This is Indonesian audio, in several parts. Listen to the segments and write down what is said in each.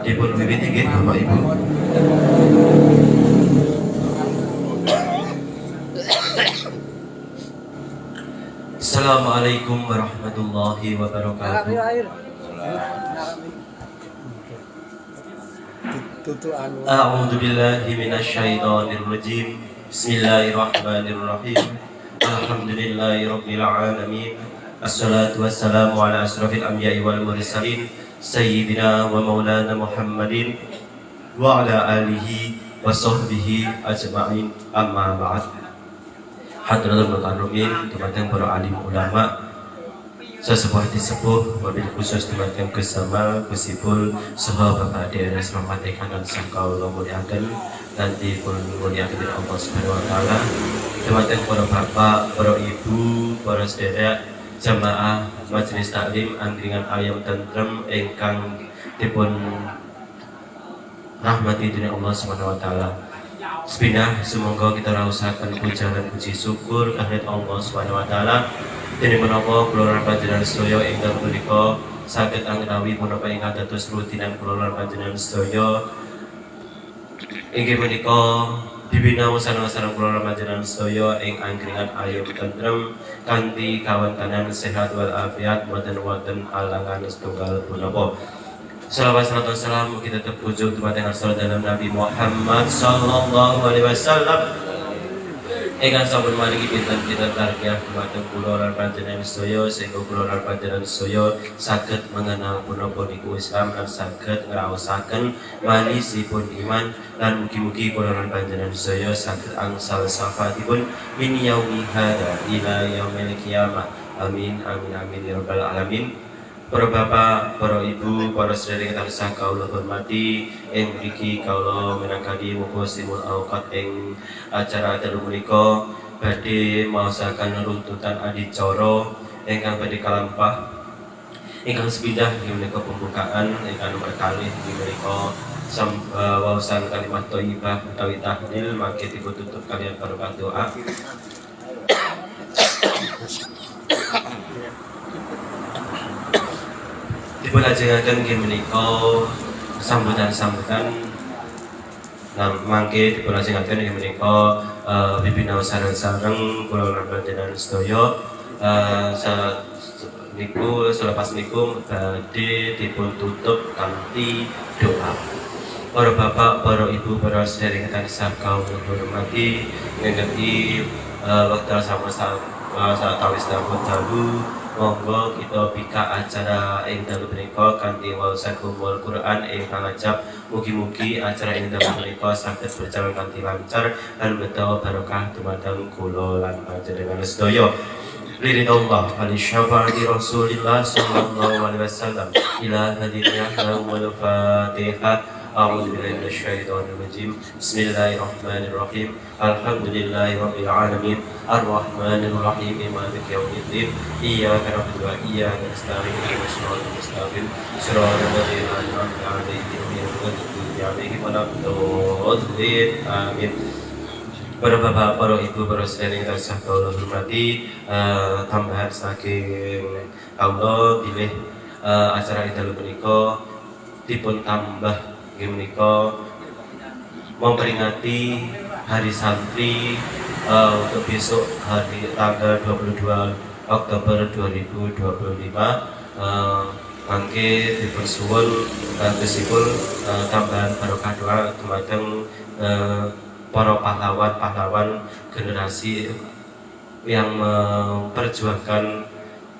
Dipun wiwiti nggih Bapak Ibu. Assalamualaikum warahmatullahi wabarakatuh. A'udzu billahi minasyaitonir rajim. Bismillahirrahmanirrahim. Alhamdulillahirabbil alamin. Assalatu wassalamu ala asrofil anbiya'i wal mursalin sayyidina wa maulana Muhammadin wa ala alihi wa sahbihi ajma'in, amma ba'd. Hadratul mukarramin, dumateng para alim ulama, sesepuh disepuh, wabil khusus dumateng kesama kusipul saha Bapak DRS Rahmat Ekanan Sangkaula muliaken dan dipun muliaken Allah Subhanahu wa taala. Dumateng para bapak, para ibu, para sedherek jamaah majelis taklim angkringan ayam tentrem ingkang dipun rahmati dening Allah Subhanahu wa taala. Sepindah semoga kita raosaken puja lan puji syukur kehadirat Allah Subhanahu wa taala. Dene menapa kula lan panjenengan sedaya ingkang punika saged anggenawi punapa ingkang dados rutinan kula lan panjenengan sedaya inggih menika bibinaosan-osan kula lan panjenengan sedaya ing angkringan ayam tentrem kanthi kawantanan sehat wal afiat boten wonten alangan setunggal punapa. Salawat serta salam kita terpujuk dumateng dalam Nabi Muhammad sallallahu alaihi wasallam. Ingkang sampun maringi pinten-pinten tarbiyah dumateng kula lan panjenengan sedaya sehingga kula lan panjenengan sedaya saged mengenal punapa niku Islam lan saged ngraosaken manisipun iman lan mugi-mugi kula lan panjenengan sedaya saged angsal syafaatipun min yaumi hada ila yaumil qiyamah. Amin amin amin ya rabbal alamin. Para bapak, para ibu, para sedherek ingkang tansah kawula hormati, ing mriki kawula minangkani mukosimul auqat ing acara dalu menika badhe maosaken runtutan adicara ingkang badhe kalampah ingkang sepindah inggih menika pembukaan ingkang nomor kalih inggih menika waosan kalimat thayyibah utawi tahlil mangke ditutup kaliyan barokah doa. Dipun ajengaken inggih menika sambutan-sambutan mangke dipun ajengaken inggih menika bibinaosan sareng kula lan panjenengan sedaya niku selepas niku badhe dipun tutup kanthi doa. Para bapak, para ibu, para sedherek ingkang tansah kawula hormati, ngengeti wekdal sawetawis damel dalu monggo kita bika acara ing dalu menika kanthi waosan kumpul Quran ingkang ajab. Mugi-mugi acara ing dalu menika saged berjalan kanthi lancar lan beto barokah dumateng kula lan panjenengan sedaya. Liridallah wa li syafaati Rasulillah sallallahu alaihi wasallam. Ila hadhihi wal Fatihah. A'udzu billahi minasyaitonir rajim. Bismillahirrahmanirrahim. Alhamdulillahirabbil alamin. Arrahmanir rahim. Maliki yaumiddin. Iyyaka na'budu wa iyyaka nasta'in. Ihdinas siratal mustaqim. Shiratal ladzina an'amta 'alaihim ghairil maghdubi 'alaihim waladdallin. Amin. Para bapak, para ibu, para sedherek ingkang tansah kawula hormati, tambahan saking kawula bilih acara dalu menika dipun tambah inggih menika memperingati Hari Santri untuk besok hari tanggal 22 Oktober 2025. Mangke dipun suwun gesipun tambahan barokah doa dumateng para pahlawan-pahlawan generasi yang memperjuangkan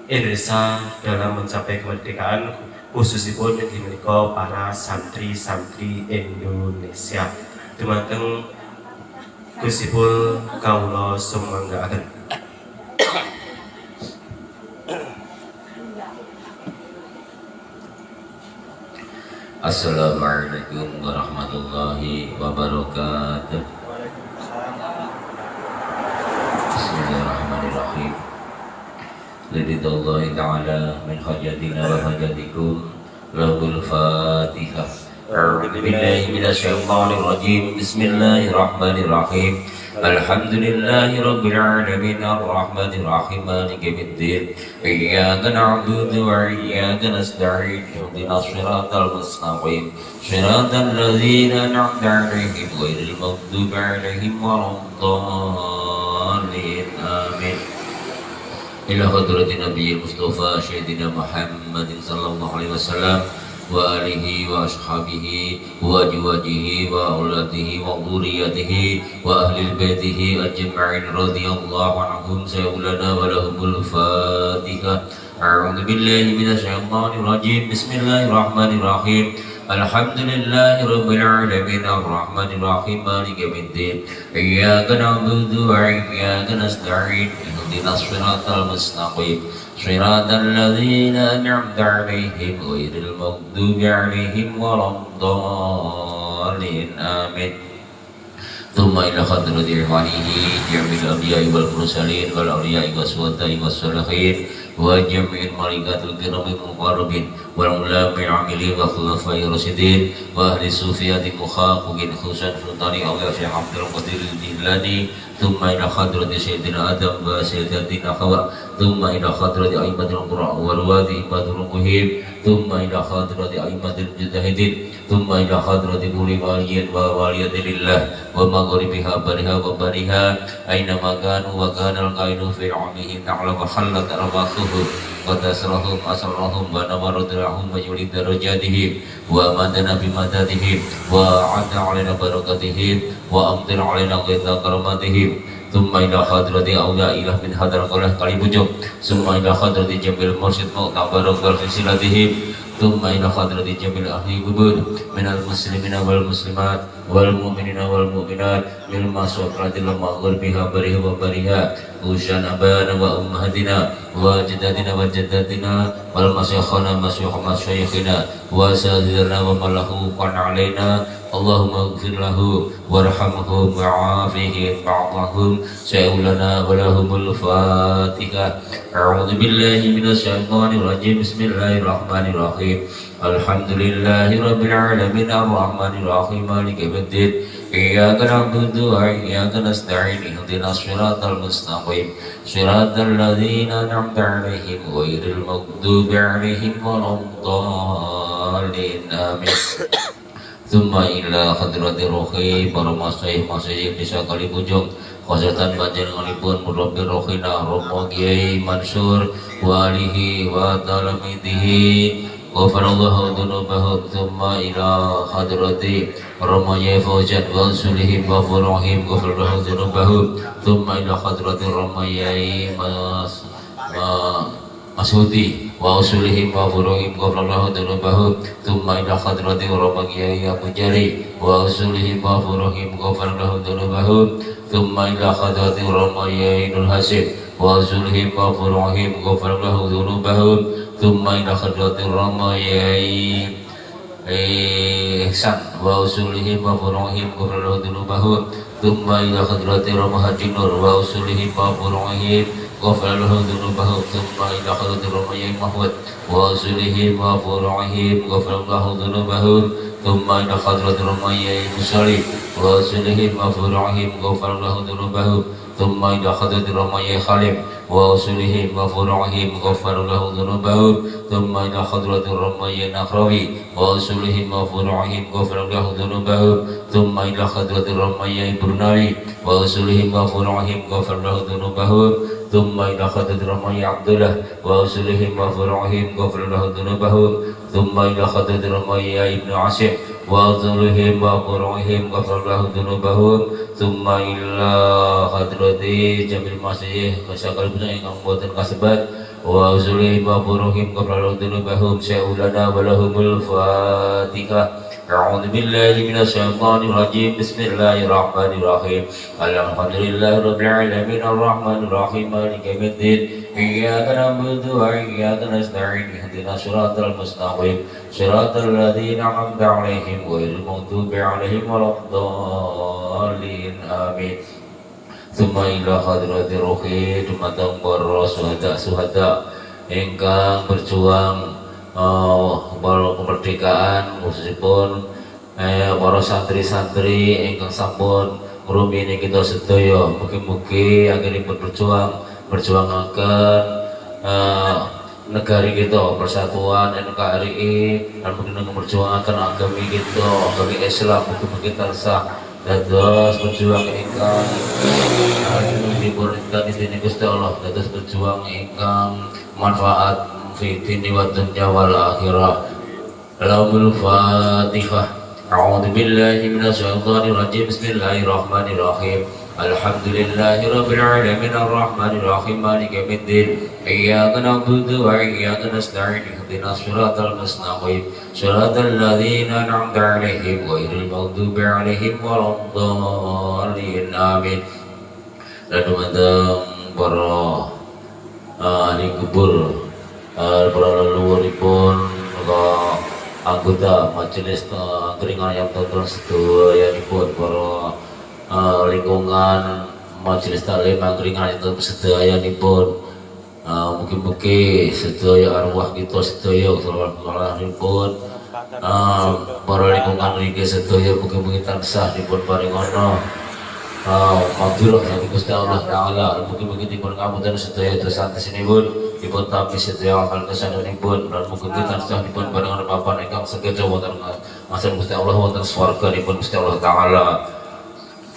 Indonesia dalam mencapai kemerdekaan, khususipun inggih menika para santri-santri Indonesia. Dumateng gusipun kawula sumanggaaken. Assalamualaikum warahmatullahi wabarakatuh. Bismillahirrahmanirrahim. Lillahi ta'ala min hajatina wa hajatikum lahul fatihah. A'udzu billahi minasyaitonir rajim. Bismillahirrahmanirrahim. الحمد لله رب العالمين الرحمن الرحيم مالك يوم الدين إياك نعبد وإياك نستعين اهدنا الصراط المستقيم صراط الذين أنعمت عليهم غير المغضوب عليهم ولا الضالين آمين إلى حضرة النبي المصطفى سيدنا محمد صلى الله عليه وسلم وآله وأصحابه وأزواجه وأولاده وذريته وأهل بيته أجمعين رضي الله عنهم سيولنا ولهم الفاتحة. أعوذ بالله من الشيطان الرجيم. بسم الله الرحمن الرحيم. الحمد لله رب العالمين الرحمن الرحيم مالك يوم الدين إياك نعبد وإياك نستعين اهدنا الصراط المستقيم صراط الذين أنعمت عليهم غير المغضوب عليهم ولا الضالين آمين. ثم إلى حضرة إخوانه جميع الأنبياء والمرسلين والأولياء والشهداء والصالحين وجميع الملائكة الكرام المقربين والعلماء العاملين والخلفاء الراشدين وأهل الصوفية المحققين خصوصا سلطان الله شيخ عبد القادر الجيلاني ثم إلى حضرة سيدنا آدم وسيدتنا حواء ثم إلى حضرة أئمة القراء والواد أئمة المهم ثم إلى حضرة أئمة المجتهدين ثم إلى حضرة كل ولي وولية لله ومغربها برها وبرها أينما كانوا وكان القائل في علمهم تعالى وحلت أرواحهم وتسرهم أسرهم ونورت لهم وجلد درجاتهم وأمدنا بمددهم وأعد علينا بركاتهم وأمطر علينا غيث كراماتهم ثم إلى حضرة أولياء إله من حضرة الله قريب ثم إلى حضرة جميع المرشد معتبر وسلسلتهم ثم إلى حضرة جميع أهل القبور من المسلمين والمسلمات والمؤمنين والمؤمنات من المسوقات المغرب بها برها وبرها خصوصا أبانا وأمهاتنا وجداتنا وجداتنا والمشايخنا مشايخنا وأساتذتنا ومن له قن علينا اللهم اغفر له وارحمهم وعافهم بعضهم سيولنا ولهم الفاتحة. أعوذ بالله من الشيطان الرجيم. بسم الله الرحمن الرحيم. الحمد لله رب العالمين الرحمن الرحيم مالك يوم الدين إياك نعبد وإياك نستعين اهدنا الصراط المستقيم صراط الذين أنعمت عليهم غير المغضوب عليهم ولا الضالين آمين. ثم إلى حضرة روحي para masyayikh di sakali bujung khosatan panjenenganipun murabbi rohina Romo Kiai Mansur wa alihi wa talamidihi ghafarallahu dzunubahum. Thumma ila hadrati Romo Yai Fauzan wa sulihim wa furuhim ghafarallahu dzunubahum. Thumma ila hadrati Romo Yai Masudi wa usulihim wa furuhim ghafarallahu dzunubahum. Thumma ila hadrati Romo Kiai Abu Jari wa usulihim wa furuhim ghafarallahu dzunubahum. Thumma ila hadrati Romo Kiai Nur Hasim wa usulihim wa furuhim ghafarallahu dzunubahum. Thumma ila hadrati Romo Kiai Ihsan wa usulihim wa furuhim ghafarallahu dzunubahum. Thumma ila hadrati Romo Haji Nur wa usulihim wa furuhim ghafarallahu dzunubahum. Thumma ila hadrati Romo Kiai Mahmud wa usulihim wa furuhim ghafarallahu dzunubahum. Thumma ila hadrati Romo Kiai Musali wa usulihim wa furuhim ghafarallahu dzunubahum. Thumma ila hadrati Romo Kiai Khalim wa usulihim wa furuhim ghafarallahu dzunubahum. Thumma ila hadrati Romo Kiai Nakrawi wa usulihim wa furuhim ghafarallahu dzunubahum. Thumma ila hadrati Romo Kiai Burnawi wa usulihim wa furuhim ghafarallahu dzunubahum. Thumma ila hadrati Romo Kiai Abdullah wa usulihim wa furuhim ghafarallahu dzunubahum. Thumma ila hadrati Romo Kiai Ibnu Asyik wa usulihim wa furuhim ghafarallahu dzunubahum. Thumma ila hadrati jamil masih sakal punya ingkang boten kasebat wa usulihim wa furuhim ghafarallahu dzunubahum syaulana wa lahumul fatihah. أعوذ بالله من الشيطان الرجيم. بسم الله الرحمن الرحيم. الحمد لله رب العالمين الرحمن الرحيم مالك يوم الدين إياك نعبد وإياك نستعين اهدنا الصراط المستقيم صراط الذين أنعمت عليهم غير المغضوب عليهم ولا الضالين آمين. ثم إلى حضرة روحي dumateng para suhada ingkang berjuang kemerdekaan khususipun para santri-santri ingkang sampun ngrumiyane kita sedaya mugi-mugi anggenipun berjuangaken negari kita persatuan NKRI dan mungkin memperjuangkan agama kita agama Islam mugi-mugi tansah dados berjuang ingkang dibutuhkan di Gusti Allah dados berjuang ingkang manfaat fi dini wa dunya wal akhirah. Lahumul Fatihah. A'udzu billahi minasyaitonir rajim. Bismillahirrahmanirrahim. Alhamdulillahi rabbil alamin arrahmanir rahim maliki yaumiddin. Iyyaka na'budu wa iyyaka nasta'in. Ihdinas siratal mustaqim. Siratal ladzina an'amta 'alaihim ghairil maghdubi 'alaihim waladdallin. Amin. Lalu mandang para ahli kubur para leluhuripun anggota majelis angkringan yang total sedayanipun para lingkungan majelis taklim angkringan yang total sedayanipun mugi-mugi sedaya arwah kita sedaya salawatipun para lingkungan niki sedaya mugi-mugi tansah dipun paringana maghfirah dari Gusti Allah Ta'ala. Mugi-mugi dipun ngapunten sedaya dosa santesinipun, dipun tampi sedaya amal kesadanipun, dan mugi-mugi tansah dipun paringan papan ingkang sekeca wonten ngasen Gusti Allah wonten swarganipun Gusti Allah Ta'ala.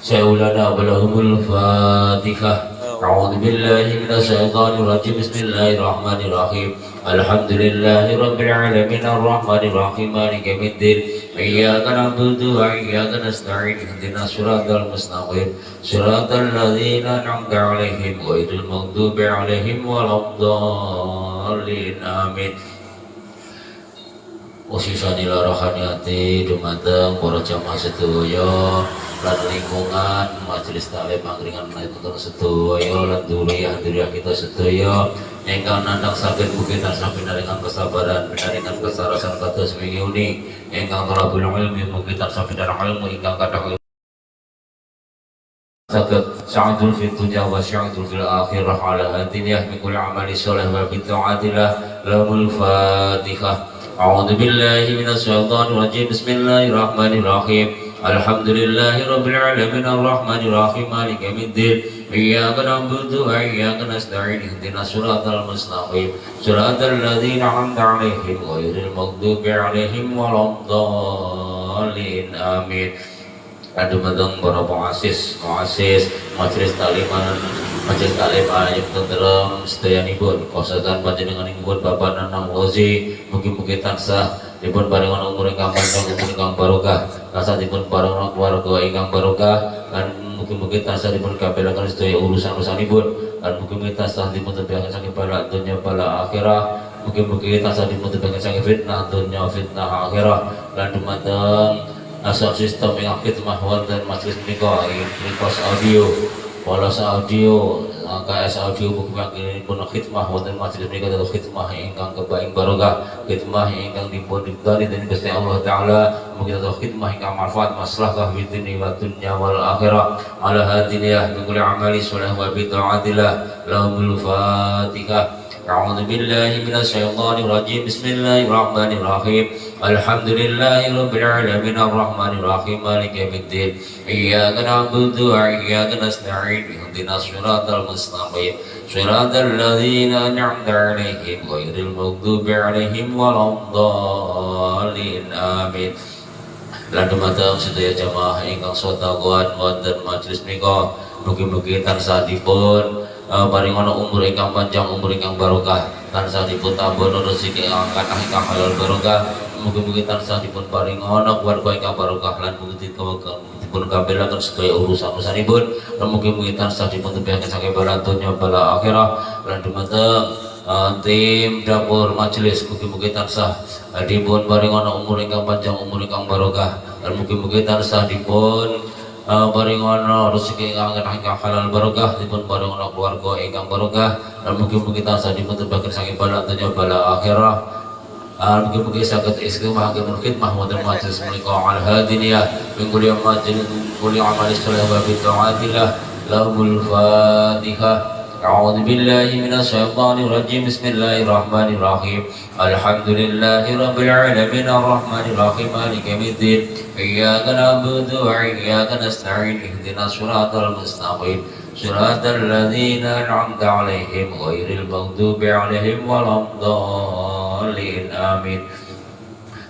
Sayyidina balahumul Fatihah. A'udzu billahi minasyaitonir rajim. Bismillahirrahmanirrahim. Alhamdulillahi rabbil alamin arrahmanir rahim maliki yaumiddin. Iyyaka na'budu wa iyyaka nasta'in. Ihdinas siratal mustaqim. Siratal ladzina an'amta 'alaihim ghairil maghdubi 'alaihim waladdallin. Amin. Usisanila rohaniati dumateng para jamaah sedaya lan lingkungan majelis taklim angkringan menawi sedaya lan duriyah kita sedaya ingkang nandhang saged mugi tansah pinaringan kesabaran pinaringan kesarasan kados wingi ingkang thalabul ilmi mugi tansah pinaringan ilmu ingkang kathah saged sa'adul fid dunya wa sa'adul fil akhirah ala hadiniyah min kulli amali shalih wa bi ta'atillah. Lahumul Fatihah. A'udzu billahi minasy syaithanir rajim. Bismillahirrahmanirrahim. Alhamdulillahi rabbil alamin arrahmanir rahim maliki yaumiddin. Iyyaka na'budu wa iyyaka nasta'in. Ihdinas siratal mustaqim. Siratal ladzina an'amta 'alaihim ghairil maghdubi 'alaihim waladdallin. Amin. Aduh madang para pengasis majelis takliman majelis taklim ayat tentrem sedayanipun kosakan panjenenganipun Bapak Nanang Ghazi mugi-mugi tansah dipun paringan umur ingkang panjang umur ingkang barokah tansah dipun paringan keluarga ingkang barokah lan mugi-mugi tansah dipun kabelaken sedaya urusan-urusanipun lan mugi-mugi tansah dipun tebihaken saking bala dunya bala akhirah mugi-mugi tansah dipun tebihaken saking fitnah dunya fitnah akhirah lan dumateng asal sistem yang khidmah wonten majelis menika Pripos Audio Polos Audio KS Audio mugi pun khidmah wonten majelis menika dados khidmah ingkang kebaing barokah khidmah ingkang dipun ridhani dening Gusti Allah Ta'ala mugi dados khidmah ingkang manfaat maslahah fid wa dunya wal akhirah ala hadiniyah bi kulli amali shalih wa bi ta'atillah. Lahumul Fatihah. A'udzu billahi minasy syaithanir rajim. Bismillahirrahmanirrahim. Alhamdulillahi rabbil alamin arrahmanir rahim maliki yaumiddin. Iyyaka na'budu wa iyyaka nasta'in. Ihdinas siratal mustaqim. Siratal ladzina an'amta 'alaihim ghairil maghdubi 'alaihim waladdallin. Amin. Lan dumateng sedaya jamaah ingkang sedaya wonten majelis menika mugi-mugi tansah dipun paringana umur ingkang panjang umur ingkang barokah tansah dipun tambahan rezeki ingkang kathah ingkang halal barokah mugi-mugi tansah dipun paringana keluarga ingkang barokah lan mugi dipun kabelaken sedaya urusan-urusanipun lan mugi-mugi tansah dipun tebihaken saking bala donya bala akhirah lan dumateng tim dapur majelis mugi-mugi tansah dipun paringana umur ingkang panjang umur ingkang barokah lan mugi-mugi tansah dipun paringana rezeki ingkang halal barokah dipun paringana keluarga ingkang barokah lan mugi-mugi tansah dipun tebaken saking bala donya bala akhirah mugi-mugi saged istiqomah ageng khidmah wonten majelis menika al hadiniyah min kulli amali shalih wa bi ta'atillah. Lahumul Fatihah. أعوذ بالله من الشيطان الرجيم بسم الله الرحمن الرحيم الحمد لله رب العالمين الرحمن الرحيم مالك يوم الدين إياك نعبد وإياك نستعين اهدنا الصراط المستقيم صراط الذين أنعمت عليهم غير المغضوب عليهم ولا الضالين آمين.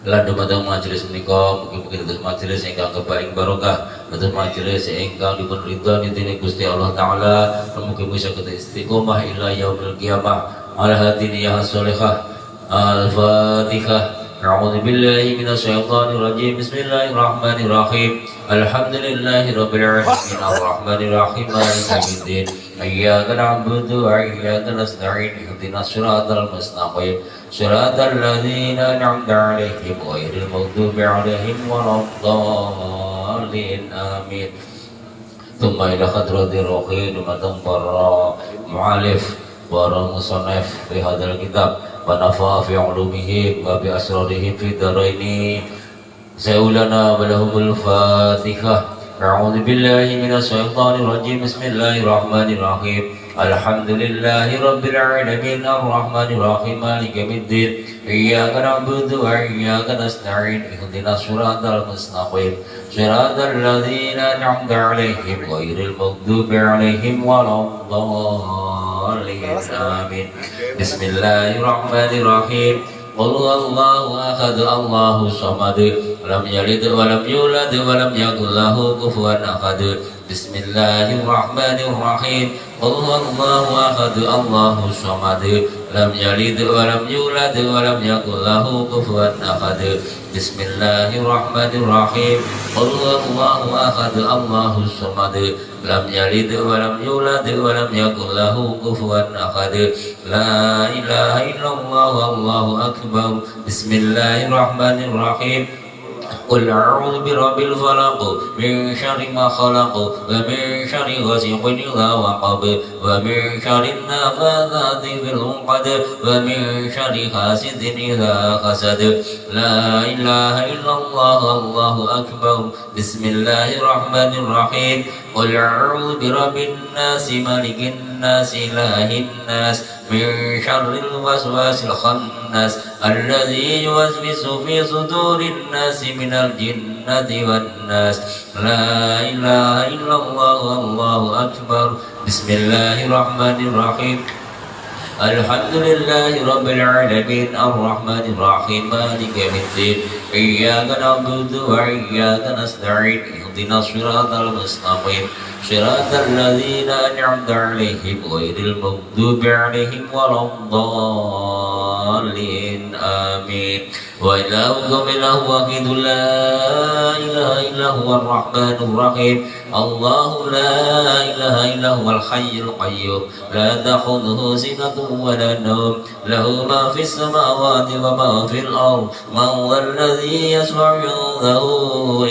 Lan dumateng majelis menika mugi-mugi dados majelis ingkang keparing barokah, dados majelis ingkang dipun ridhoni dening Gusti Allah taala, mugi-mugi saged istiqomah ila yaumil qiyamah ala hadiniyah sholihah. Al-Fatihah. A'udzu billahi minasy syaithanir rajim. Bismillahirrahmanirrahim. Alhamdulillahi rabbil alamin arrahmanir rahim maliki yaumiddin. Iyyaka na'budu wa iyyaka nasta'in ihdinas siratal mustaqim siratal ladzina an'amta 'alaihim ghairil maghdubi 'alaihim waladdallin amin. Tsumma ila hadratir ruhi dumateng para mu'alif para musannif fi hadzal kitab wa nafa fi ulumihim wa bi asrarihim fi daraini saulana wa lahumul fatihah. A'udzu billahi minasy syaithanir rajim. Bismillahirrahmanirrahim. Alhamdulillahi rabbil alamin arrahmanir rahim maliki yaumiddin. Iyyaka na'budu wa iyyaka nasta'in ihdinas siratal mustaqim siratal ladzina an'amta 'alaihim ghairil maghdubi 'alaihim waladdallin amin. Bismillahirrahmanirrahim. Qul huwallahu ahad Allahus samad lam yalid wa lam yulad wa lam yakul lahu kufuwan ahad. Bismillahirrahmanirrahim. Qul huwallahu ahad Allahus samad lam yalid wa lam yulad wa lam yakul lahu kufuwan ahad. Bismillahirrahmanirrahim. Qul huwallahu ahad Allahus samad lam yalid wa lam yulad wa lam yakul lahu kufuwan ahad. La ilaha illallah wallahu akbar. Bismillahirrahmanirrahim. قل أعوذ برب الفلق من شر ما خلق ومن شر غاسق إذا وقب ومن شر النفاثات في العقد ومن شر حاسد إذا حسد. لا إله إلا الله الله أكبر. بسم الله الرحمن الرحيم. قل أعوذ برب الناس ملك الناس إله الناس من شر الوسواس الخناس الذي يوسوس في صدور الناس من الجنة والناس. لا إله إلا الله الله أكبر. بسم الله الرحمن الرحيم. الحمد لله رب العالمين الرحمن الرحيم مالك يوم الدين. إياك نعبد وإياك نستعين اهدنا الصراط المستقيم صراط الذين أنعمت عليهم غير المغضوب عليهم ولا الضالين آمين. وإلهكم إله واحد لا إله إلا هو الرحمن الرحيم. الله لا إله إلا هو الحي القيوم لا تأخذه سنة ولا نوم له ما في السماوات وما في الأرض. من ذا الذي يشفع عنده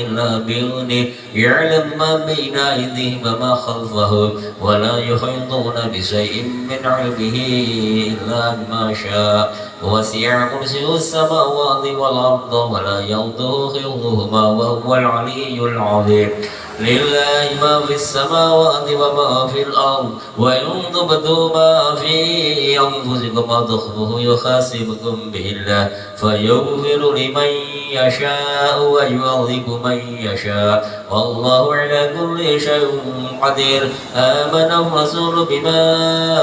إلا بإذنه يعلم ما بين أيديهم وما خلفهم ولا يحيطون بشيء من علمه إلا بما شاء. وسع كرسيه السماوات والأرض ولا يؤوده حفظهما وهو العلي العظيم. لله ما في السماوات وما في الأرض وإن تبدوا ما في أنفسكم أو تخفوه يحاسبكم به الله فيغفر لمن يشاء ويعذب من يشاء والله على كل شيء قدير. آمن الرسول بما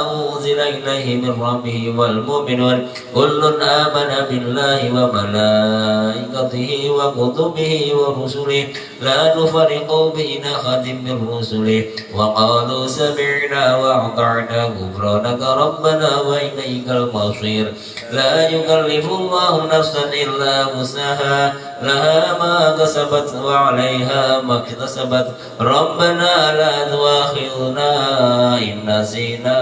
أنزل إليه من ربه والمؤمنون كل آمن بالله وملائكته وكتبه ورسله لا نفرق بين أحد من رسله وقالوا سمعنا وأطعنا غفرانك ربنا وإليك المصير. لا يكلف الله نفسا إلا وسعها لها ما كسبت وعليها ما اكتسبت. ربنا لا تؤاخذنا إن نسينا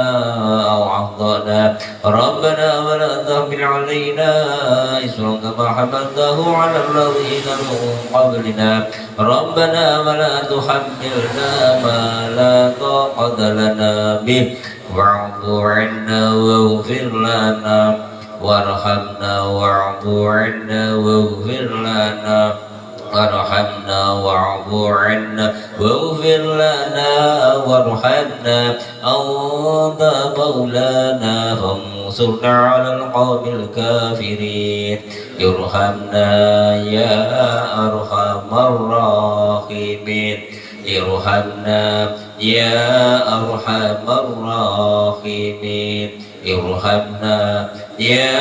أو أخطأنا ربنا ولا تحمل علينا إصرا كما حملته على الذين من قبلنا ربنا ولا تحملنا ما لا طاقة لنا به واعف عنا واغفر لنا وارحمنا واعف عنا واغفر لنا وارحمنا واعف عنا واغفر لنا وارحمنا أنت مولانا فانصرنا على القوم الكافرين ارحمنا يا أرحم الراحمين ارحمنا يا أرحم الراحمين ارحمنا يا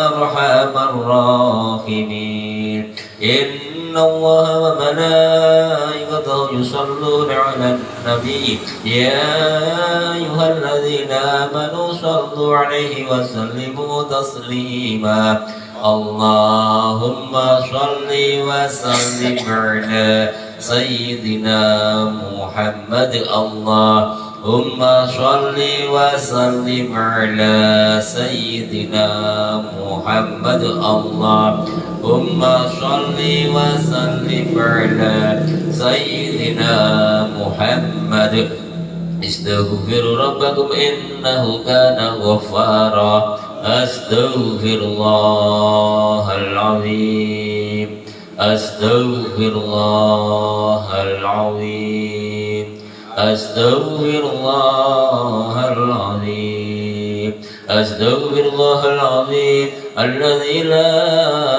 أرحم الراحمين إن الله وملائكته يصلون على النبي يا أيها الذين آمنوا صلوا عليه وسلموا تسليما اللهم صل وسلم على سيدنا محمد اللهم صل وسلم على سيدنا محمد اللهم صل وسلم على سيدنا محمد استغفر ربكم إنه كان غفارا أستغفر الله العظيم أستغفر الله العظيم أستغفر الله العظيم أستغفر الله العظيم الذي لا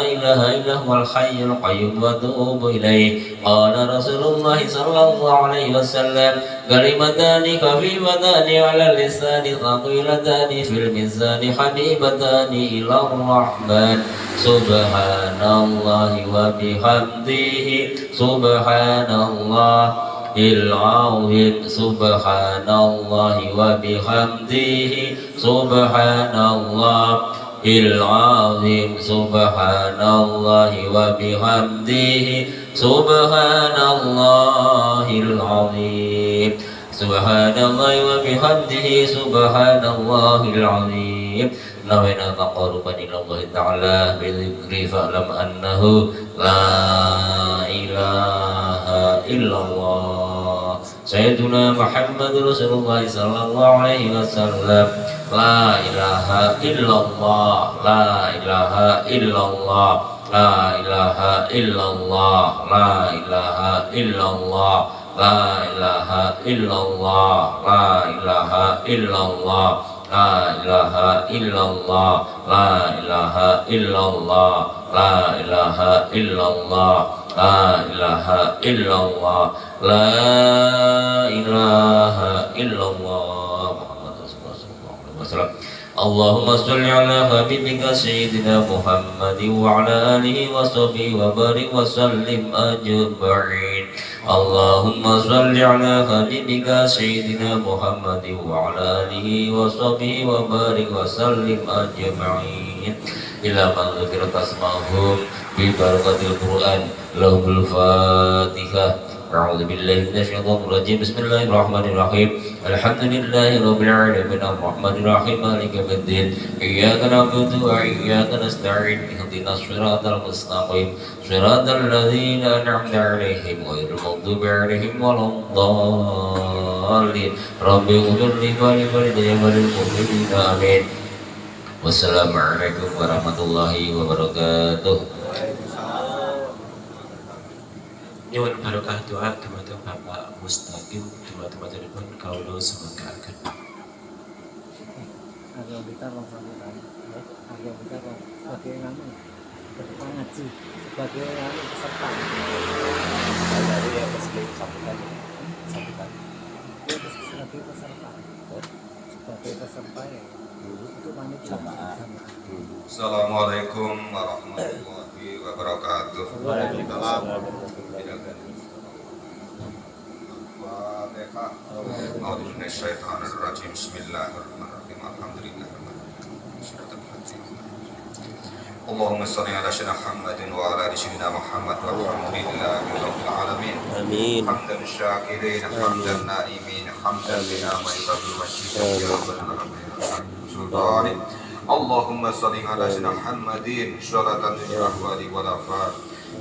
إله إلا هو الحي القيوم وأتوب إليه قال رسول الله صلى الله عليه وسلم كلمتان خفيفتان على اللسان ثقيلتان في الميزان حبيبتان إلى الرحمن سبحان الله وبحمده سبحان الله العظيم سبحان الله وبحمده سبحان الله العظيم سبحان الله وبحمده سبحان الله العظيم سبحان الله وبحمده سبحان الله العظيم نوينا تقربا إلى الله تعالى بالذكر فاعلم أنه لا إله إلا الله سيدنا محمد رسول الله صلى الله عليه وسلم لا إله إلا الله لا إله إلا الله لا إله إلا الله لا إله إلا الله لا إله إلا الله لا إله إلا الله لا إله إلا الله لا إله إلا الله لا إله إلا الله لا إله إلا الله لا إله إلا الله محمد رسول الله صلى الله عليه وسلم اللهم صل على حبيبك سيدنا محمد وعلى آله وصحبه وبارك وسلم أجمعين اللهم صل على حبيبك سيدنا محمد وعلى آله وصحبه وبارك وسلم أجمعين إلى من ذكرت أسماءهم ببركة القرآن لهم الفاتحة أعوذ بالله من الشيطان الرجيم بسم الله الرحمن الرحيم الحمد لله رب العالمين الرحمن الرحيم مالك يوم الدين إياك نعبد وإياك نستعين اهدنا الصراط المستقيم صراط الذين أنعمت عليهم غير المغضوب عليهم ولا الضالين رب اغفر لي ولوالدي وللمؤمنين آمين والسلام عليكم ورحمة الله وبركاته. Nyuwun barokah doa dumateng Bapak Mustaqim dumateng kaulo semoga akan. Agak kita orang sambutan, agak kita orang sebagai ngamu, ketua ngaji, sebagai ngamu peserta. Dari yang resmi sambutan, sambutan. Dia sebagai peserta, sebagai peserta ya. Itu panitia jamaah. Assalamualaikum warahmatullahi wabarakatuh. Waalaikumsalam. أعوذ من الشيطان الرجيم بسم الله الرحمن الرحيم الحمد لله اللهم صل على سيدنا محمد وعلى آل سيدنا محمد والحمد لله رب العالمين Amin. حمدا الشاكرين حمدا النائمين حمدا لنعم رب المجيد يا رب العالمين سلطانه اللهم صل على سيدنا محمد صلاة للأهوال والآفات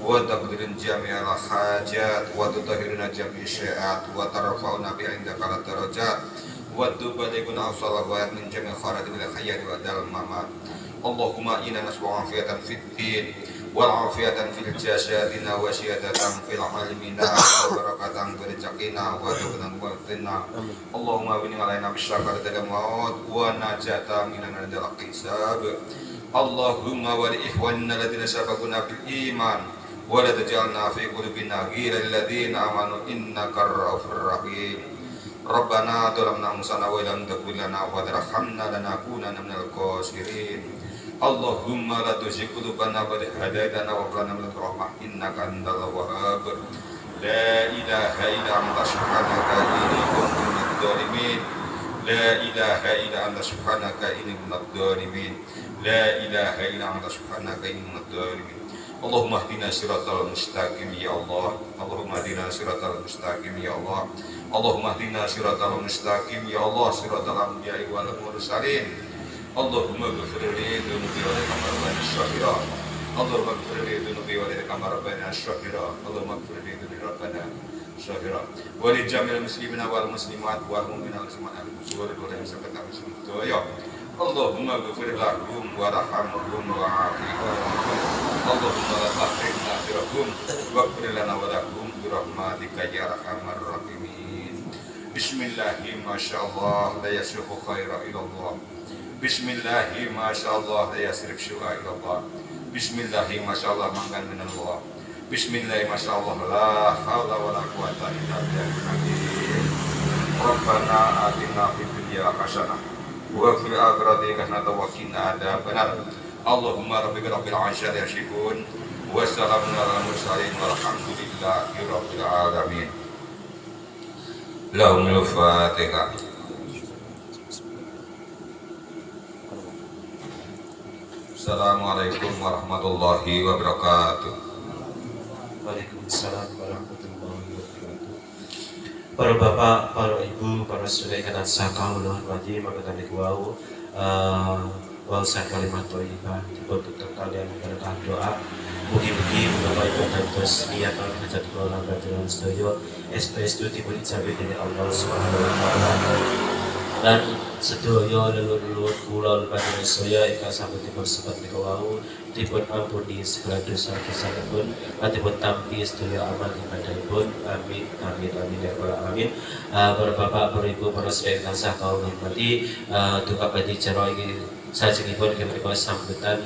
وتقدر جميع الحاجات وتطهرنا جميع الشيئات وترفعنا بعندك على الدرجات وتبلغنا أوصى الغايات من جميع خارج الخير ودار الممات اللهم إنا نسأل عافية في الدين والعافية في جسدنا وشيادة في علمنا وبركة في رزقنا وجبنا وقتنا اللهم بني علينا بالشفاعة الموت ونجاة من النار الحساب اللهم ولإخواننا الذين سبقونا بالإيمان ولا تجعلنا في قلوبنا غير الذين آمنوا إنك الرؤوف الرحيم ربنا ظلمنا أنفسنا وإن لم تغفر لنا وترحمنا لنكونن من الخاسرين اللهم لا تزغ قلوبنا بعد إذ هديتنا وهب لنا من لدنك رحمة إنك أنت الوهاب لا إله إلا أنت سبحانك إني كنت من الظالمين لا إله إلا أنت سبحانك إني من الظالمين لا إله إلا أنت سبحانك إني من الظالمين اللهم اهدنا صراطا المستقيم يا الله اللهم اهدنا صراطا المستقيم يا الله اللهم اهدنا صراطا المستقيم يا الله صراط الأنبياء والمرسلين اللهم اغفر لي ذنوبي ولكم ربنا الشهيرا اللهم اغفر لي ذنوبي ولكم ربنا الشهيرا اللهم اغفر لي ذنوبي ربنا الشهيرا ولجميع المسلمين والمسلمات والمؤمنين والمسلمات والمؤمنين والمسلمات اللهم اغفر لهم وارحمهم وعافهم اللهم لا تحرمنا برحمهم واغفر لنا ولهم برحمتك يا ارحم الراحمين بسم الله ما شاء الله لا يسرق خيرا الى الله بسم الله ما شاء الله لا يسرق سوءا الى الله بسم الله ما شاء الله مangkan من الله بسم الله ما شاء الله لا حول ولا قوة إلا بالله ربنا آتنا في الدنيا حسنة وفي الآخرة حسنة وقنا عذاب النار اللهم ربك رب العزة يصفون وسلام على المرسلين والحمد لله رب العالمين لهم الفاتحة Assalamualaikum warahmatullahi wabarakatuh. Waalaikumsalam warahmatullahi wabarakatuh. Para bapak, para ibu, para saudara ikatan saka ulah hormati maka tadi wau wausan kalimat thayyibah dibutuhkan kalian berkah doa. Mugi-mugi bapak ibu kantos niat lan hajat kula lan panjenengan sedaya SPS itu dipun ijabahi dening Allah Subhanahu wa taala. Dan sedaya leluhur kula panjenengan sedaya ingkang sampun dipun sebat menika wau dipun ampuni segala dosa-dosanipun lan dipun tampi sedaya amal ibadahipun. Amin amin amin ya rabbal alamin. Para bapak, para ibu, para sedherek tansah kawula hormati, duka badhe cara iki sajengipun inggih menika sambutan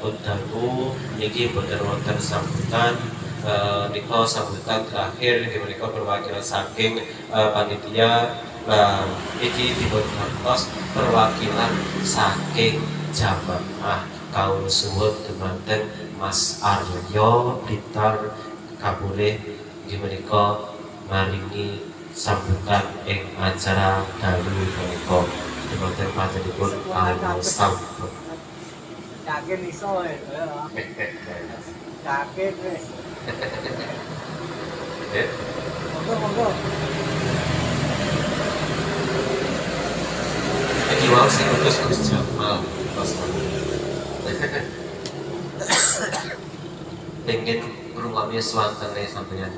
pun dangu niki boten wonten sambutan nika sambutan terakhir inggih menika perwakilan saking panitia. Iki dipun kantos perwakilan saking jamaah kaum suwun dumateng Mas Aryo Blitar Kapoleh inggih menika maringi sambutan ing acara dalu menika dumateng panjenenganipun sambut. Yakin iso yakin wis. Monggo. Iki wae sing terus Jamal pas. Pengen ngrungokne swantene sampeyan.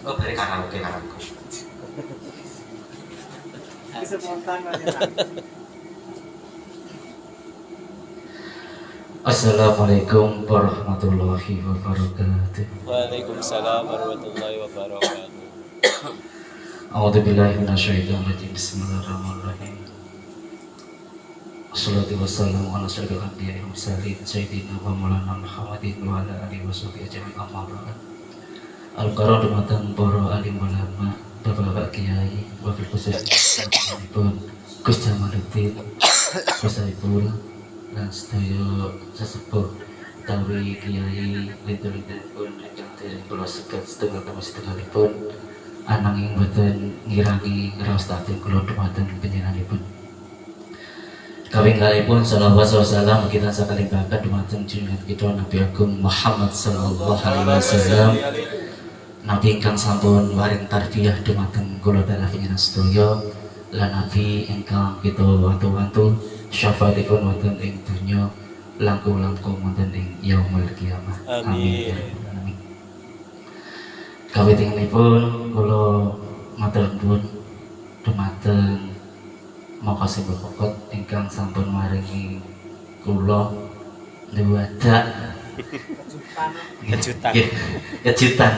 Oh, bari karaoke. Bisa spontan aja. Assalamualaikum warahmatullahi wabarakatuh. Waalaikumsalam warahmatullahi wabarakatuh. A'udzubillahi minasyaitonir rajim. Bismillahirrahmanirrahim. Wassalatu wassalamu ala asyrofil anbiya'i wal mursalin sayyidina wa maulana Muhammadin wa ala alihi washabihi ajmain amma ba'd. Al-Qur'an dumateng para alim ulama, bapak-bapak kiai, wabil khusus pun Gus Jamaluddin, Gus Saiful dan sedaya sesepuh tawi kiai lintu-lintu pun ingkang dereng kula seget setengah setengahipun ananging boten ngirangi raos tatim kula dumateng panjenenganipun. Kawingkalipun shalawat salam kita sekali bakat dumateng junjungan kita Nabi Agung Muhammad sallallahu alaihi wasallam. Nabi ingkang sampun waring tarbiyah dumateng kula darah panjenengan sedaya lan Nabi ingkang kita wantu-wantu syafaatipun wonten ing donya langkung-langkung wonten ing yaumul kiamah. Amin. Kawitanipun kula matur nuwun dumateng Makasih Bapak ingkang sampun maringi kula Dewadak Kejutan. kejutan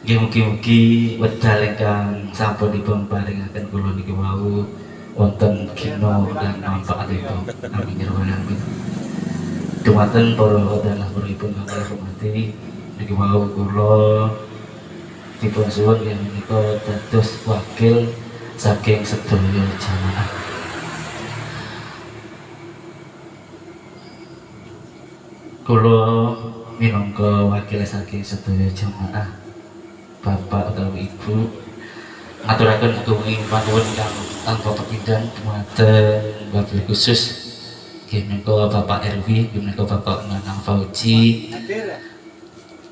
nggih mugi-mugi wedal ingkang sampun dipun paringaken kula niki wau wonten gina lan manfaatipun amin ya rabbal alamin. Dumateng para dalah puripun kang hormati niki wau kula dipun suwun yen menika dados wakil saking sedaya jamaah. Kula minangka wakil saking sedaya jamaah, Bapak utawi Ibu, ngaturaken agunging panuwun ingkang tanpa pepindhan dumateng wabil khusus nggih menika Bapak Erwi, nggih menika Bapak Nanang Fauji.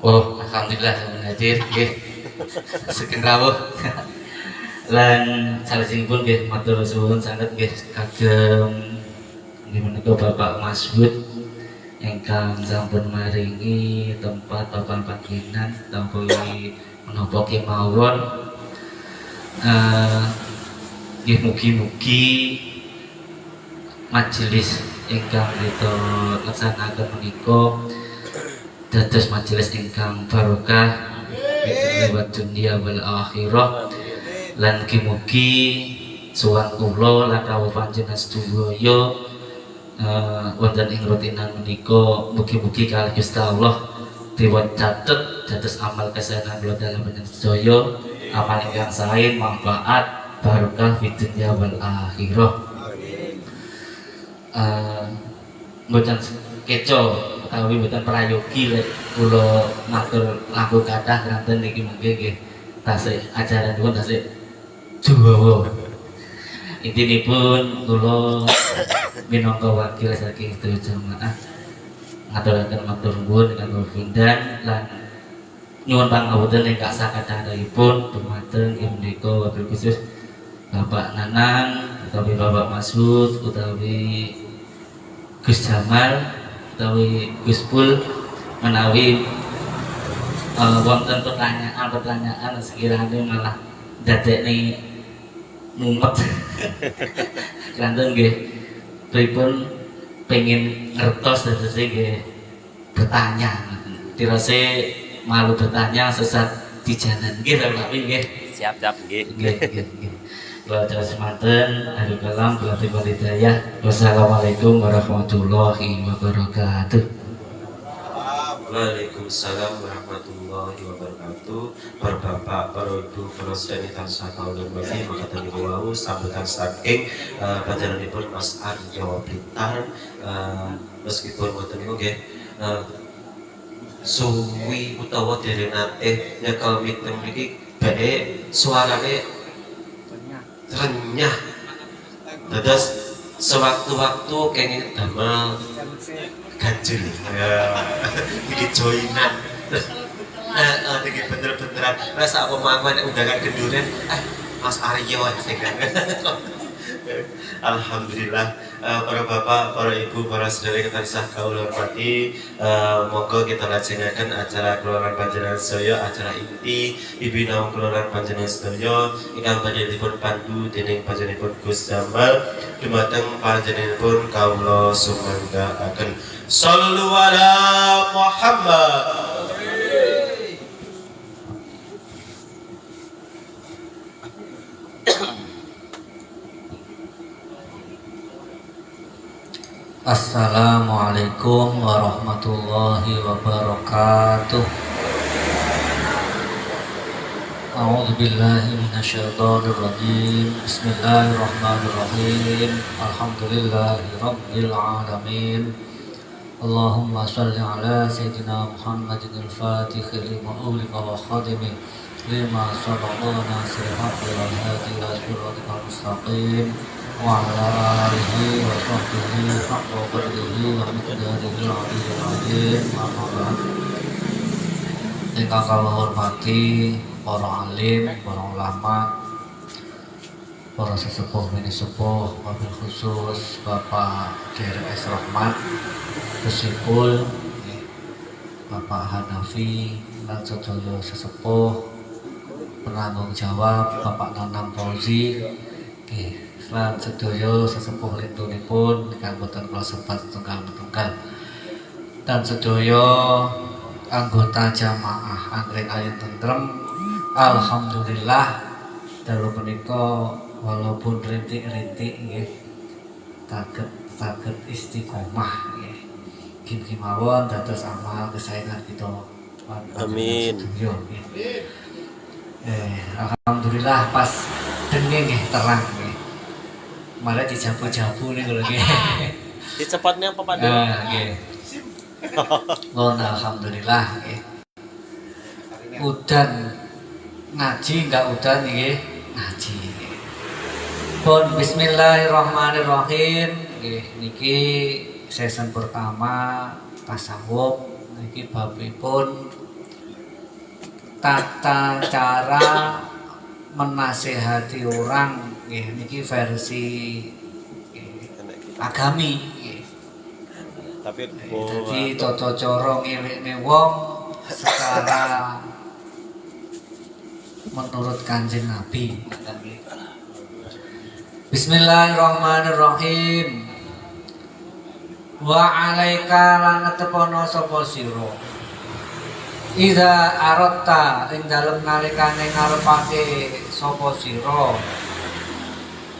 Oh, alhamdulillah sampun hadir nggih. Sugeng rawuh. Lan salajengipun nggih matur suwun sanget nggih kagem nggih menika Bapak Masud ingkang sampun maringi tempat papan panggenan tampi menapa kemawon. Nggih mugi-mugi majelis ingkang kita laksanaken menika dados majelis ingkang barokah lewat dunia wal akhirah. Lan mugi suwan kula lan rawuh panjenengan sedaya wonten ing rutinan menika mugi-mugi kalih Gusti Allah dipun catet dados amal kesayangan kula dalam panjenengan sedaya, amal ingkang sae manfaat barokah fid dunya wal akhirah. Mboten keco utawi mboten prayogi lek kula matur langkung kathah kanten niki mungkin nggih tasih ajaranipun tasih Jawa. Intinipun kula minangka wakil saking sedaya jamaah ngaturaken matur nuwun ingkang pindhan lan nyuwun pangapunten ingkang sakadhahanipun dumateng ing menika wabil khusus Bapak Nanang utawi Bapak Masud utawi Gus Jamal utawi Gus Pul menawi wonten pertanyaan sekiranya malah dadekne mumet kanten nggih pripun pengen ngertos dados nggih bertanya dirase malu bertanya sesat di jalan nggih Bapak nggih Siap nggih. nggih kula terus manten adu kalam kula tibal hidayah. Wassalamualaikum warahmatullahi wabarakatuh. Waalaikumsalam warahmatullahi wabarakatuh. Para bapak, para ibu, para sedherek tansah kawula hormati mekaten niku wau sambutan saking panjenenganipun Mas Aryo Blitar. Meskipun mboten niku nggih suwi utawa dereng nate nyekel mitem mriki bae suarane renyah. Dados sewaktu-waktu kenging damel ganjil ya bikin joinan bikin bener-beneran rasa apa mangkuan undangan genduren Mas Aryo sing alhamdulillah. Para bapak, para ibu, para sedherek tansah kawula hormati, monggo kita lajengaken acara keluaran panjenengan sedaya, acara inti ibina keluaran panjenengan sedaya ingkang badhe dipun pandu dening panjenenganipun Gus Jamal dumateng panjenenganipun kawula sumanggaken. Shallu ala Muhammad. Assalamualaikum warahmatullahi wabarakatuh. A'udzu billahi minasyaitonir rajim. Bismillahirrahmanirrahim. Alhamdulillahirabbil alamin. Allahumma shalli ala sayyidina Muhammadin al-Fatih lima ulika wa khadimi lima sabaqa nasiril haqqi wal hadi ila siratal mustaqim. Wa ala alihi wa sahbihi haqqa qadrihi wa miqdarihi al-azim. Amma ba'd. Ingkang kula hormati para alim, para ulama, para sesepuh mini sepuh, wabil khusus Bapak GRS Rahmat, Gus Ipul, Bapak Hanafi, lan sedaya sesepuh penanggung jawab Bapak Nanang Fauzi, lan sedaya sesepuh lintunipun ingkang boten kula sempat tunggal-tunggal. dan sedaya anggota jamaah anggrek ayat tentrem. Alhamdulillah dalu punika walaupun rintik-rintik nggih saged istiqomah nggih. Mugi mawon dados amal kesayangan kita. Amin. Alhamdulillah pas dene nggih terang nggih. Malah dijabu-jabu niku lho nggih. Cepatnya apa Pak? Nggih. Mohon alhamdulillah nggih. Udan ngaji enggak udan nggih ngaji. Pun bismillahirrahmanirrahim nggih niki season pertama tasawuf niki babipun tata cara menasehati orang nggih niki versi agami nggih. Tapi Jadi tata cara ngelekne wong secara menurut Kanjeng Nabi. Bismillahirrahmanirrahim. Wa alaika lan tepono sapa sira. Idza aratta ing dalem nalikane ngarepake sapa sira.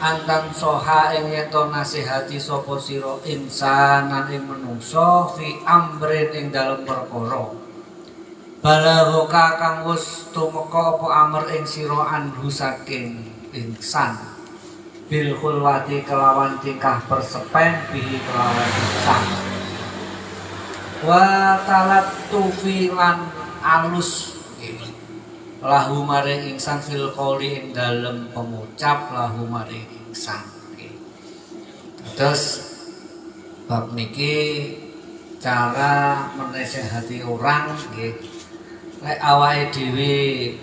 Antan soha ing yen to nasihati sapa sira insanan ing manungsa fi amrin ing dalem perkara. Balaghoka kang wis tumeka apa amr ing sira anhu saking insan. Bil khulwati kelawan tingkah persepen bihi kelawan insan. Wa talat tufilan alus lahu maring insan fil qouli ing dalem pengucap lahu maring insan. Terus bab niki cara menasehati orang nggih. Lek awake dhewe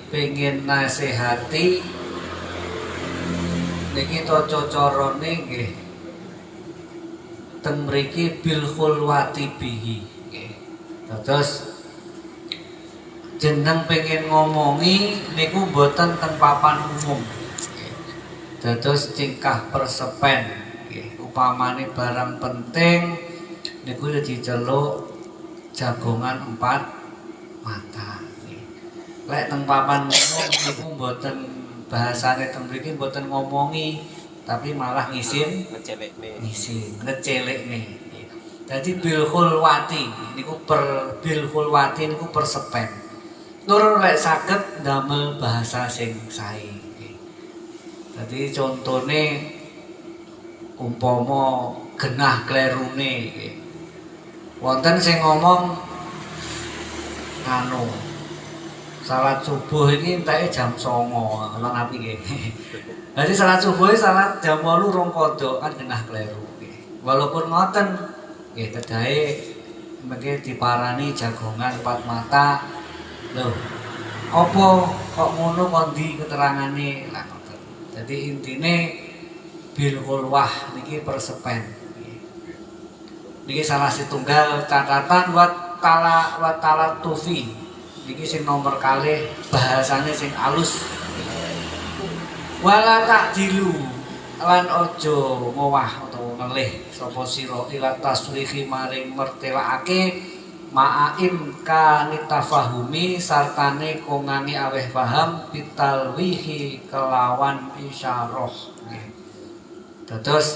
pengin nasehati niki tata carane nggih teng mriki bil khulwati bihi nggih. Terus jeneng pengen ngomongi niku mboten teng papan umum. Dados tingkah persepen nggih. Upamane barang penting niku ya diceluk jagongan 4 mata. Lek teng papan umum niku mboten bahasane teng mriki mboten ngomongi tapi malah ngisin ngecelekne. Dadi bil khulwati niku bil khulwati niku persepen. Nur lek saged ndamel bahasa sing sae. Dadi contone umpama genah klerune wonten sing ngomong anu salat subuh iki enteke jam 09.00 ngono api nggih. Dadi salat subuh salat jam 8 rong kodok kan genah kleru nggih. Walaupun ngoten nggih kedahe mengke diparani jagongan 4 mata. Loh, apa kok ngono kok ndi keterangane lah ngoten. Dadi intine bil khulwah niki persepen. Niki salah setunggal catatan buat tala tufi. Niki sing nomor kalih bahasane sing alus. Wala takdilu lan aja ngowah utawa ngelih sapa sira ila tasrihi maring mertelakake ma'aim kanitafahumi sartane kongane aweh paham bitalwihi kelawan isyarah. Dados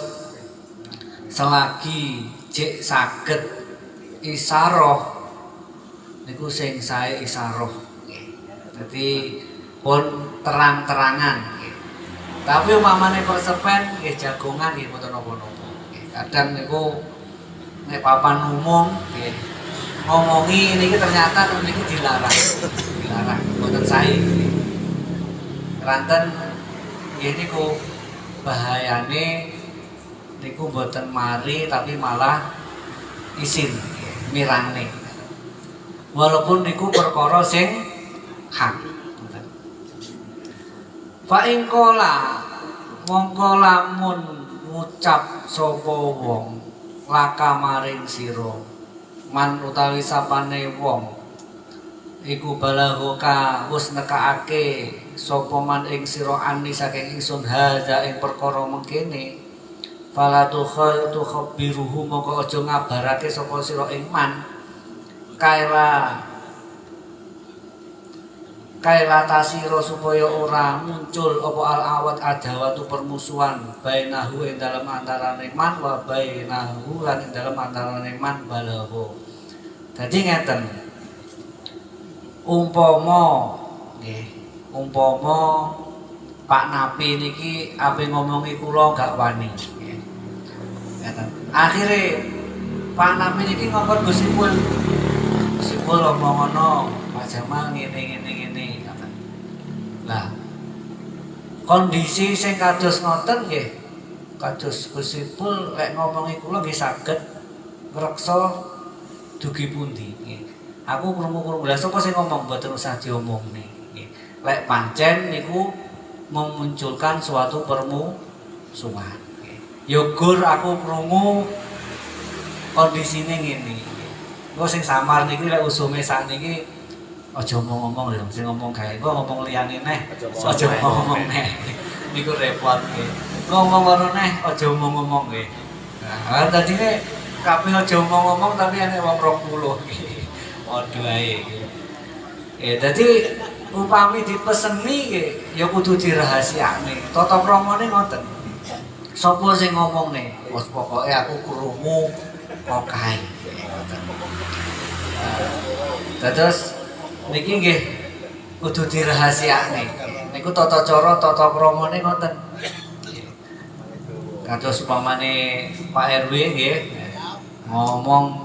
selagi jek saged isyarah niku sing sae isyarah nggih. Dadi pun terang-terangan nggih. Tapi umpamane persepen nggih jagongan nggih mboten napa-napa. Kadang niku nek papan umum nggih ngomongi niki ternyata niki dilarang. Dilarang mboten sae. Ranten nggih niku bahayane niku mboten mari tapi malah isin mirangne. Walaupun niku perkara sing hak. Fa ing qala mongko lamun ngucap sapa wong laka maring sira man utawi sapane wong iku balaghoka wis nekake sapa man ing sira ani saking ingsun hadza ing perkara mengkene fala tu khabiruhu mongko aja ngabarake sapa sira ing man kaila tasiro supaya ora muncul apa al awat adawatu permusuhan bainahu ing dalam antarane man wa bainahu lan ing dalam antarane man balahu. Dadi ngeten. Umpama Pak Napi niki ape ngomongi kula gak wani. Ngeten. Akhire Pak Napi niki ngomong Gusipul omong ngono, Pak Jamal ngene. Lah kondisi sing kados ngoten nggih, kados Gusipul lek ngomongi kula nggih saged ngreksa dugi pundi nggih. Aku krungu-krungu lha sapa sing ngomong mboten usah diomongne nggih. Lek pancen niku memunculkan suatu permusuhan nggih. Ya gur aku krungu kondisine ngene. Engko sing samar niki lek usume sakniki aja ngomong lho, sing ngomong gawe engko ngomong liyane neh. Aja ngomong neh. Niku repot nggih. Ngomong ngono neh aja ngomong nggih. Nah, dadine kabeh aja ngomong tapi ana wong 20 nggih. Waduh ae nggih. Dadi upami dipeseni nggih ya kudu dirahasiakne. Tata kramane ngoten. Sapa sing ngomongne? Wes pokoke aku krungu kok kae. Terus niki nggih kudu dirahasiakne. Niku tata cara tata kramane ngoten. Kados upamane Pak RW nggih ngomong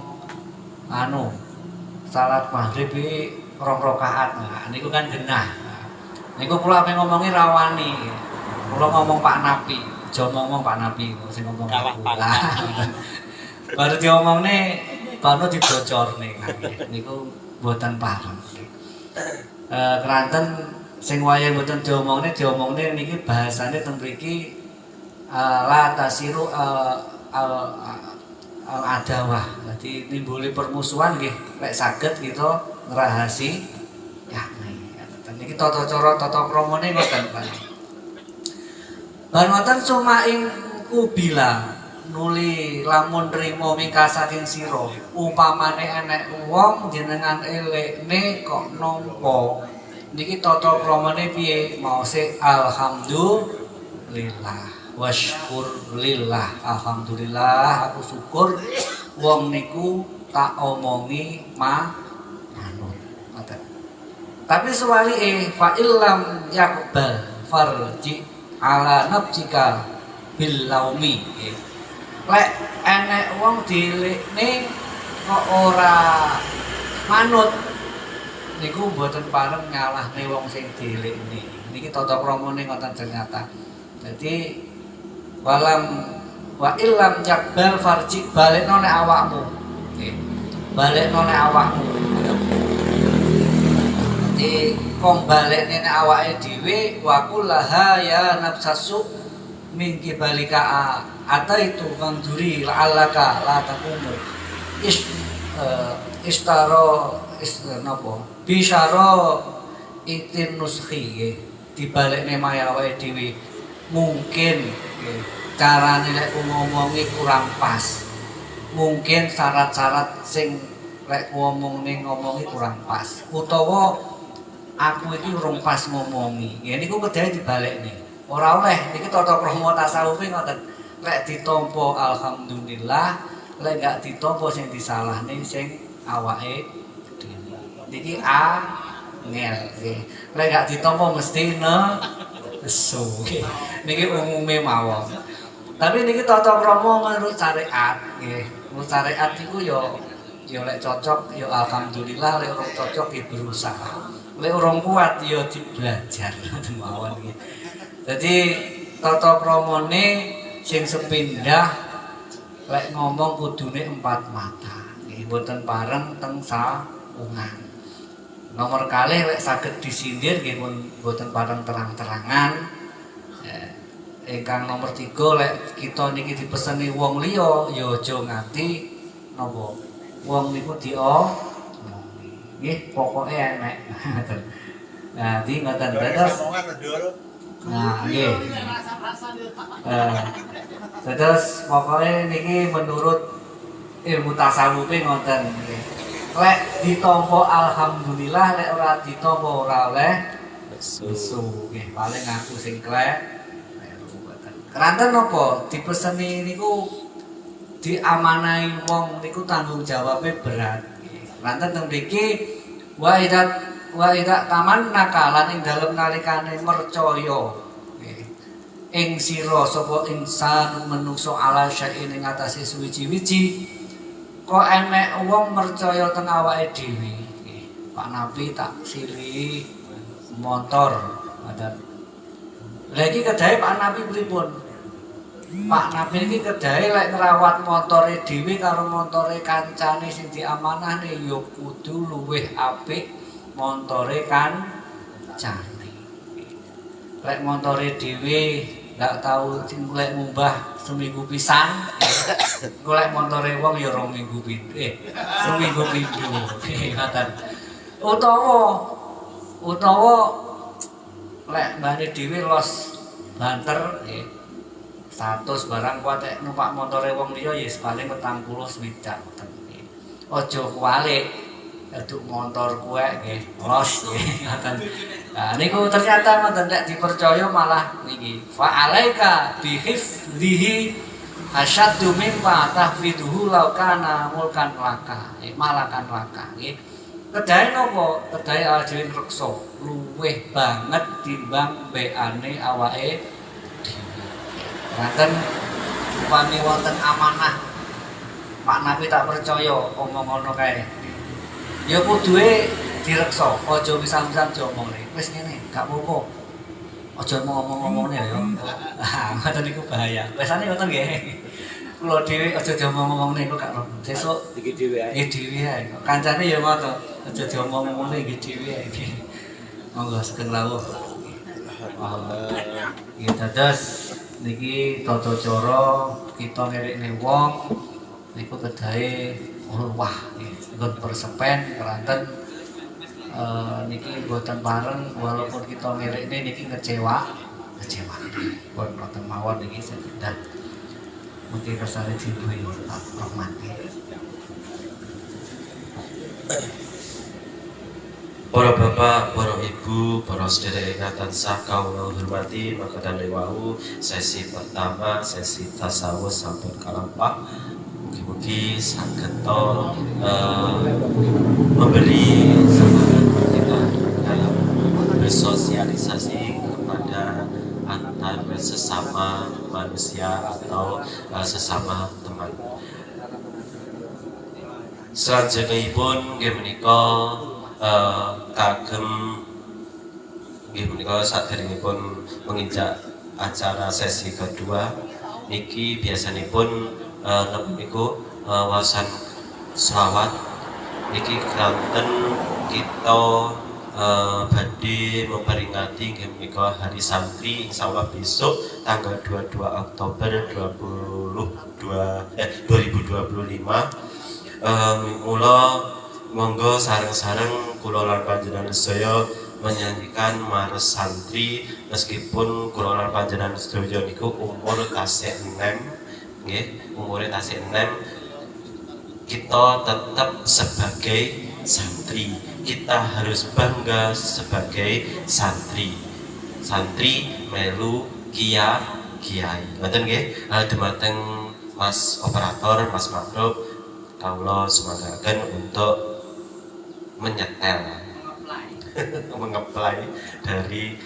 salat maghrib iki 2 rakaat. Nah, niku kan genah. Niku kula ape ngomongi rawani. Kula ngomong Pak Napi, aja ngomong Pak Napi sing ngomong aku. Baru diomongne kono dibocorne niku mboten paham. Keranten sing wayah mboten diomongne niki bahasane teng mriki la tasiru al adawah. Dadi nimbuli permusuhan nggih lek saged kita ngrahasi ya niki tata cara tata kramane ngoten Pak. Bar ngoten sumaing kubila nuli lamun nrimo mingka saking sira upamane enek wong jenengan elekne kok nampa niki tata kramane piye maose alhamdulillah wasykur lillah alhamdulillah aku syukur wong niku tak omongi manut ngoten. Tapi suwalike fa illam yaqbal farji ala nafsika bil laumi. Lek enek wong dilekne kok ora manut niku mboten pareng nyalahne wong sing dilekne. Niki tata kramane ngoten ternyata. Dadi wa illam yakbal farji balekno nek awakmu. Nggih. Balekno nek awakmu. Dadi kong balekne nek awake dhewe wa kullaha ya nafsasu min kibalika ataitu kanduri la'allaka la taqumu bisyara itin nuskhi dibalekne mayawe dhewe mungkin carane lek ngomongi kurang pas, mungkin syarat-syarat sing lek ngomongi kurang pas utawa aku iki urung pas ngomongi ya niku kedae dibalekne ora oleh. Niki tata krama tasawufe ngoten. Lek ditampa alhamdulillah, lek gak ditampa sing disalahne sing awake dhewe. Niki angel nggih. Lek gak ditampa mesti nesu. Niki umume mawon. Tapi niki tata krama menurut syariat nggih. Menurut syariat iku ya lek cocok ya alhamdulillah, lek ora cocok ya berusaha. Lek urung kuat ya dibelajar ngoten mawon nggih. Dadi tata kramane sing sepindah lek ngomong kudune 4 mata nggih mboten pareng teng saungan. Nomor kalih lek saged disindir nggih mboten pareng terang-terangan. Ingkang nomor 3 lek kita niki dipeseni wong liya ya aja nganti napa wong niku nggih pokoke enek. Nah, di ngoten terus. Nah, nggih. Terus pokoke niki menurut ilmu tasawuf ngoten nggih. lek ditampa alhamdulillah, lek ora ditampa ora oleh nesu. Nggih, paling aku sing klek. Keranten napa dipeseni niku diamanahi wong niku tanggung jawabnya berat. Keranten teng mriki wa ida taman nakalan ing dalem nalikane mercaya. Ing sira sapa insan menungso ala syai'in ing atase suwiji-wiji kok enek wong mercaya teng awake dhewe. Pak Nabi tak sili motor adan. Lha iki kedahe Pak Nabi pripun? Pak Nabi iki kedahe lek ngrawat motore dhewe karo motore kancane sing diamanahne ya kudu luwih apik motore kancane. Lek motore dhewe ndak tau lek ngumbah seminggu pisan, golek motore wong ya 2 minggu seminggu pindho. Ngoten. Utawa lek mbane dhewe los banter 100 barang kuat numpak motore wong liya ya paling 40 swidak ngoten. Aja kuwalik aduk motor kuwe nggih los nggih ngoten. Nah niku ternyata ngoten nek dipercaya malah niki fa alaika bihifdhihi asyaddu mimma tahfiduhu law kana mulkan laka malakan laka nggih. Kedahe napa? Kedahe awake dhewe reksa luwih banget timbang beane awake. Ngaten upami wonten amanah Pak Nabi tak percaya omong ngono kae. Ya kuduwe direksa, aja pisan-pisan diomongne. Wis ngene, gak apa-apa. Aja ngomong-ngomongne ya. Ah, ngoten niku bahaya. Wesane ngoten nggih. Kula dhewe aja diomong-omongne kok gak rono. Sesuk iki dhewe ae. Iki dhewe ae. Kancane ya ngono. Aja diomong-omongne iki dhewe ae. Monggo sugeng rawuh. Ya dados niki tata cara kita ngerekne wong niku kedahe wah nggon persepen keranten niki mboten bareng walaupun kita ngerekne niki ngecewa pun mboten mawon niki sekedar mungkin kesane dibuhi Rahman. Para bapak, para ibu, para sedherek ingkang tansah kawula hormati, makaten wau sesi pertama, sesi tasawuf sampun kalampah. Mugi-mugi saged memberi semangat kita dalam bersosialisasi kepada antar sesama manusia atau sesama teman. Salajengipun nggih menika kagem nggih menika saderengipun menginjak acara sesi kedua niki biasanipun niku wawasan selawat niki kanten kita badhe memperingati nggih menika Hari Santri insyaallah besok tanggal 22 Oktober 2025 mula monggo sareng-sareng kula lan panjenengan sedaya menyanyikan Mares Santri meskipun kula lan panjenengan sedaya niku umur tasih 6 nggih, umure tasih 6 kita tetap sebagai santri. Kita harus bangga sebagai santri. Santri melu kiai. Ngoten nggih, dumateng Mas Operator, Mas Makhluk kawula semanggaken untuk menyetel mengeplay dari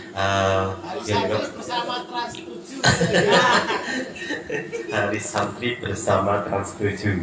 Hari Santri bersama Trans 7